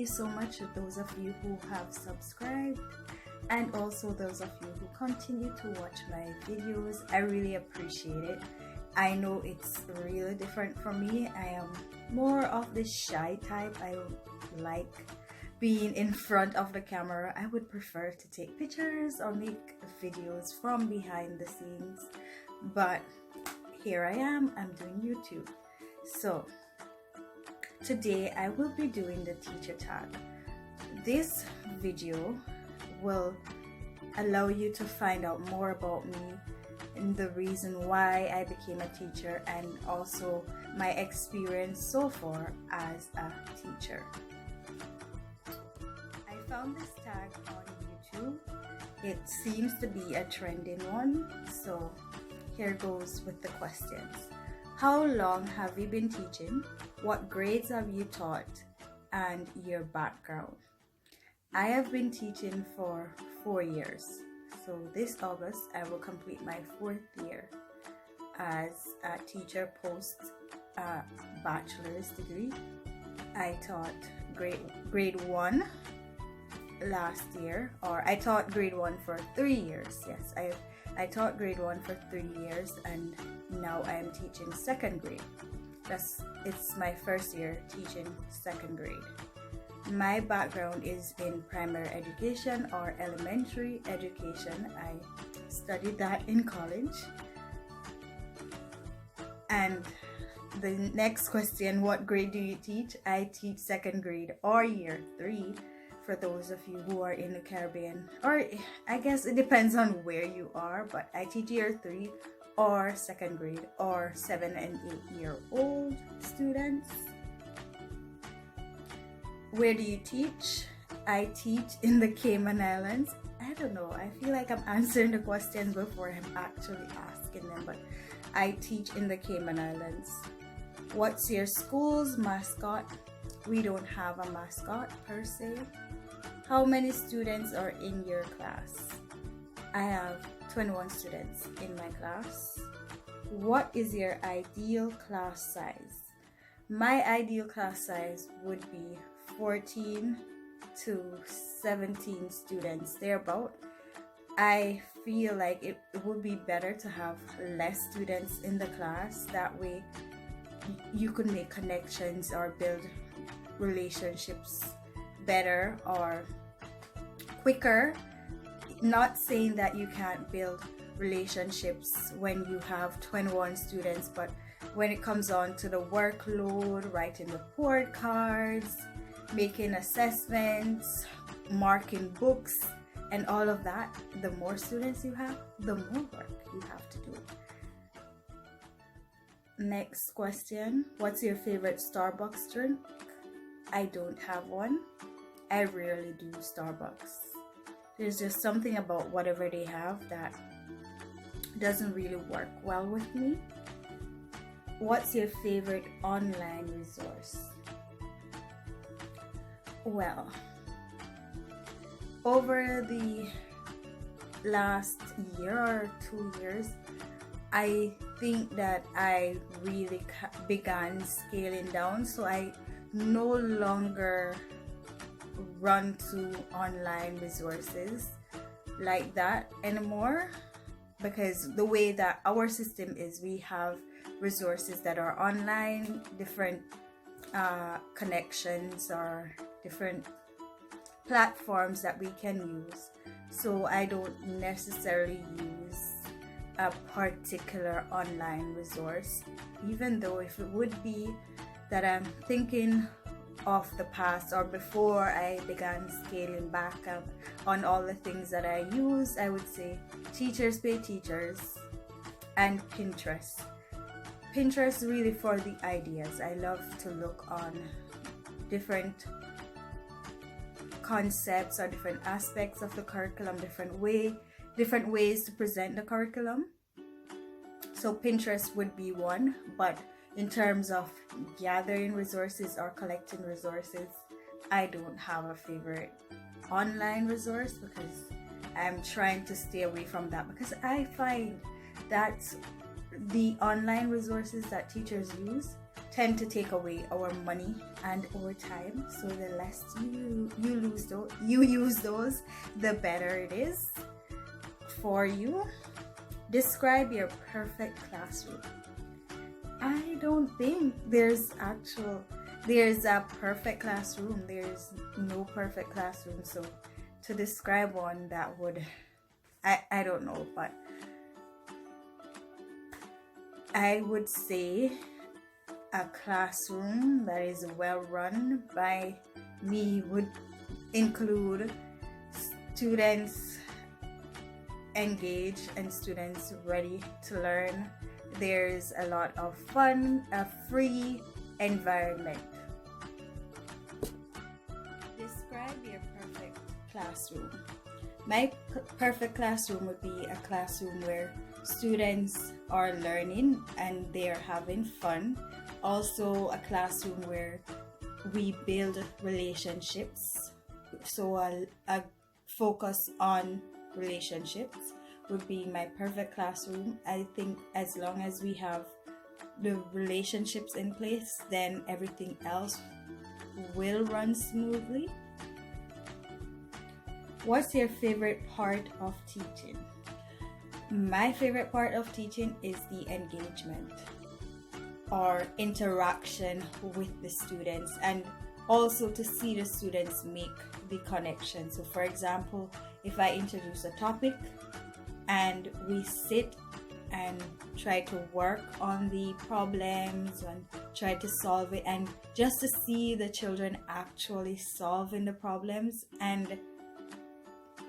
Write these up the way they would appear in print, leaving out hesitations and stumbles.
you so much to those of you who have subscribed, and also those of you who continue to watch my videos. I really appreciate it. I know it's really different for me. I am more of the shy type. I don't like being in front of the camera. I would prefer to take pictures or make videos from behind the scenes, but here I am, I'm doing YouTube. So today I will be doing the teacher tag. This video will allow you to find out more about me and the reason why I became a teacher, and also my experience so far as a teacher. I found this tag on YouTube. It seems to be a trending one, so here goes with the questions. How long have you been teaching? What grades have you taught? And your background. I have been teaching for 4 years. So this August, I will complete my 4th year as a teacher post bachelor's degree. I taught grade 1 last year, or I taught grade 1 for 3 years. Yes, I taught grade 1 for 3 years, and now I am teaching 2nd grade. It's my 1st year teaching 2nd grade. My background is in primary education or elementary education. I studied that in college. And the next question, what grade do you teach? I teach 2nd grade or year 3 for those of you who are in the Caribbean, or I guess it depends on where you are, but I teach year 3 or 2nd grade or 7 and 8-year-old students. Where do you teach? I teach in the Cayman Islands. I don't know, I feel like I'm answering the questions before I'm actually asking them, but I teach in the Cayman Islands. What's your school's mascot? We don't have a mascot per se. How many students are in your class? I have 21 students in my class. What is your ideal class size? My ideal class size would be 14 to 17 students, thereabout. I feel like it would be better to have less students in the class. That way you could make connections or build relationships better or quicker. Not saying that you can't build relationships when you have 21 students, but when it comes on to the workload, writing report cards, making assessments, marking books, and all of that, the more students you have, the more work you have to do. Next question, what's your favorite Starbucks drink? I don't have one. I rarely do Starbucks. There's just something about whatever they have that doesn't really work well with me. What's your favorite online resource? Well, over the last year or 2 years, I think that I really began scaling down, so I no longer run to online resources like that anymore, because the way that our system is, we have resources that are online, different connections or different platforms that we can use. So I don't necessarily use a particular online resource, even though if it would be that I'm thinking of the past or before I began scaling back on all the things that I use, I would say Teachers Pay Teachers and Pinterest. Pinterest really for the ideas. I love to look on different concepts or different aspects of the curriculum, different ways to present the curriculum. So Pinterest would be one, but in terms of gathering resources or collecting resources, I don't have a favorite online resource, because I'm trying to stay away from that, because I find that the online resources that teachers use tend to take away our money and our time. So the less you use those, the better it is for you. Describe your perfect classroom. I don't think there's a perfect classroom. There's no perfect classroom. So to describe one, that would, I don't know, but I would say a classroom that is well run by me would include students engaged and students ready to learn. There's a lot of fun, a free environment. Describe your perfect classroom. My perfect classroom would be a classroom where students are learning and they're having fun. Also a classroom where we build relationships. So a focus on relationships would be my perfect classroom. I think as long as we have the relationships in place, then everything else will run smoothly. What's your favorite part of teaching? My favorite part of teaching is the engagement or interaction with the students, and also to see the students make the connection. So for example, if I introduce a topic and we sit and try to work on the problems and try to solve it, and just to see the children actually solving the problems and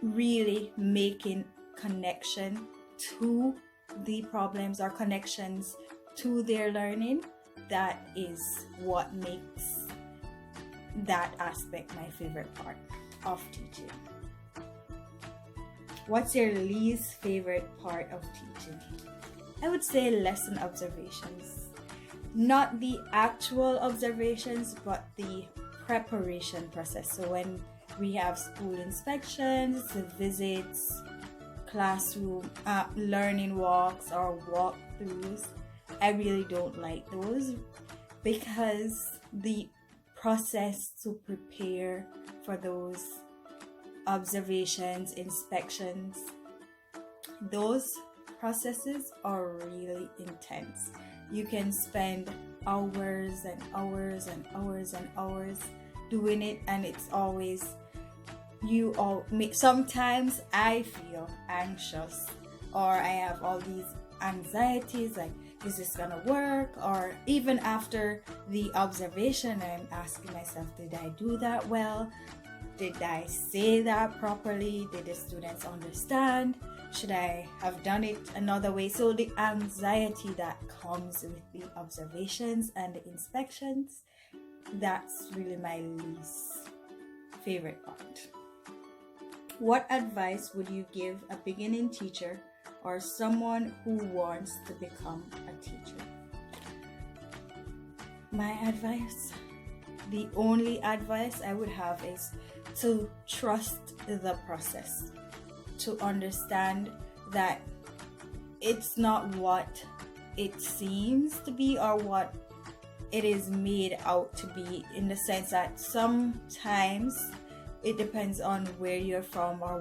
really making connection to the problems or connections to their learning, that is what makes that aspect my favorite part of teaching. What's your least favorite part of teaching? I would say lesson observations. Not the actual observations, but the preparation process. So when we have school inspections, visits, classroom learning walks or walkthroughs, I really don't like those, because the process to prepare for those observations, inspections, those processes are really intense. You can spend hours and hours and hours and hours doing it, and it's always sometimes I feel anxious, or I have all these anxieties like, is this gonna work? Or even after the observation, I'm asking myself, did I do that well? Did I say that properly? Did the students understand? Should I have done it another way? So the anxiety that comes with the observations and the inspections, that's really my least favorite part. What advice would you give a beginning teacher or someone who wants to become a teacher? My advice, the only advice I would have, is to trust the process, to understand that it's not what it seems to be or what it is made out to be, in the sense that sometimes it depends on where you're from or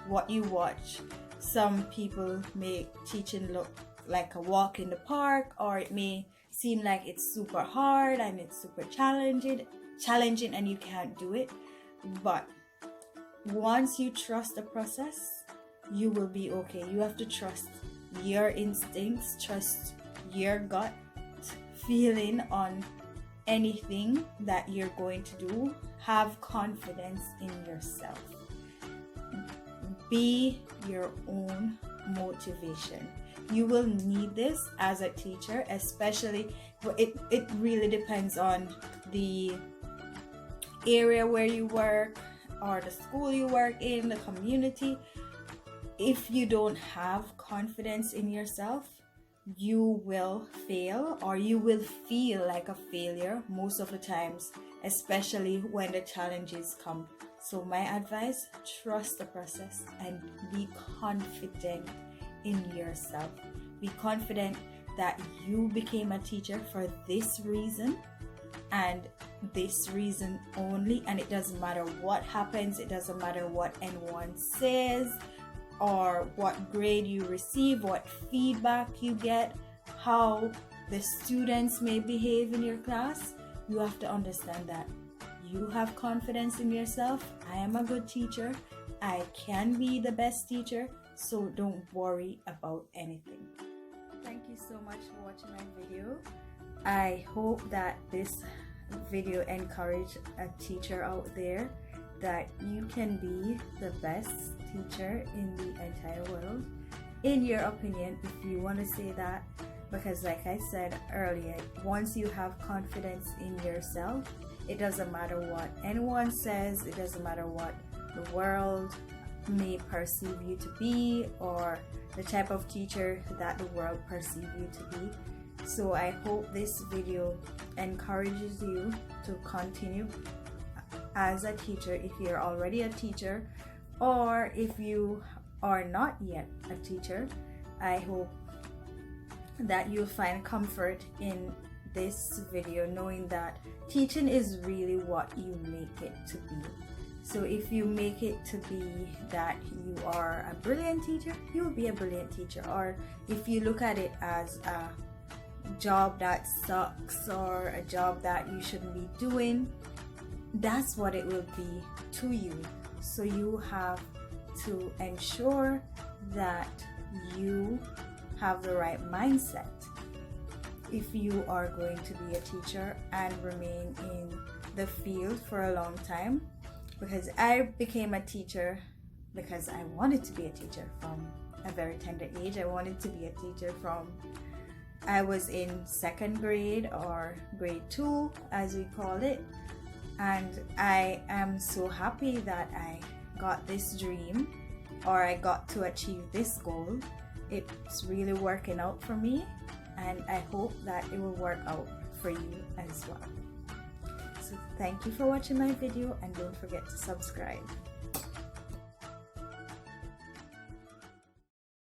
what you watch. Some people make teaching look like a walk in the park, or it may seem like it's super hard and it's super challenging and you can't do it. But once you trust the process, you will be okay. You have to trust your instincts, trust your gut feeling on anything that you're going to do. Have confidence in yourself. Be your own motivation. You will need this as a teacher, especially it really depends on the area where you work or the school you work in, the community. If you don't have confidence in yourself, you will fail, or you will feel like a failure most of the times, especially when the challenges come. So my advice, trust the process and be confident in yourself. Be confident that you became a teacher for this reason and this reason only, and it doesn't matter what happens, it doesn't matter what anyone says or what grade you receive, what feedback you get, how the students may behave in your class. You have to understand that you have confidence in yourself. I am a good teacher. I can be the best teacher, so don't worry about anything. Thank you so much for watching my video. I hope that this video encouraged a teacher out there that you can be the best teacher in the entire world, in your opinion, if you want to say that, because like I said earlier, once you have confidence in yourself, it doesn't matter what anyone says, it doesn't matter what the world may perceive you to be or the type of teacher that the world perceives you to be. So I hope this video encourages you to continue as a teacher if you're already a teacher, or if you are not yet a teacher. I hope that you'll find comfort in this video knowing that teaching is really what you make it to be. So if you make it to be that you are a brilliant teacher, you will be a brilliant teacher. Or if you look at it as a job that sucks or a job that you shouldn't be doing, that's what it will be to you. So you have to ensure that you have the right mindset if you are going to be a teacher and remain in the field for a long time. Because I became a teacher because I wanted to be a teacher from a very tender age. I wanted to be a teacher from I was in second grade, or grade 2 as we call it, and I am so happy that I got this dream, or I got to achieve this goal. It's really working out for me, and I hope that it will work out for you as well. So thank you for watching my video, and don't forget to subscribe.